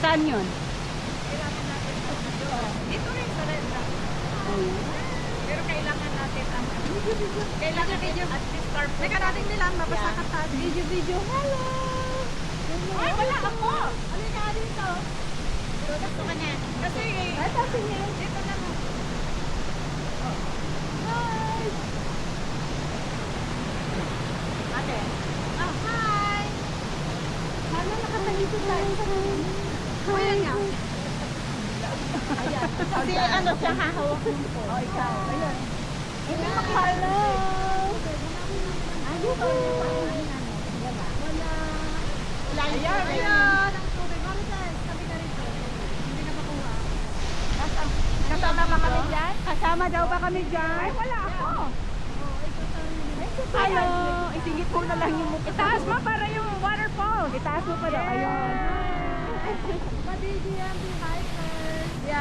Saan yun? Kailangan natin dito rin sa red lang. Pero kailangan natin ang kailangan natin at least carpet. Teka natin nila mapasakat tayo. Video. Hello! Ay, wala ako! Ano ka dito? Gusto ka niya. Kasi dito na mo. Hi! Ate. Oh, hi! Sana nakatalito tayo sa Ayan nga. Ayan. Kasi ano siya hahawak mo po. Oh, ikaw. Ayan. Hello! Ayun po. Wala. Ayan, ayan. Ang tubig. Marites, sabi ka rito. Hindi na makuha. Kasama ba kami dyan? Kasama daw ba kami dyan? Ay, wala ako. Hello! Isingit mo na lang yung mukha. Itaas mo para yung waterfall. Itaas mo pa daw. Ayun. Hi, first. Yeah.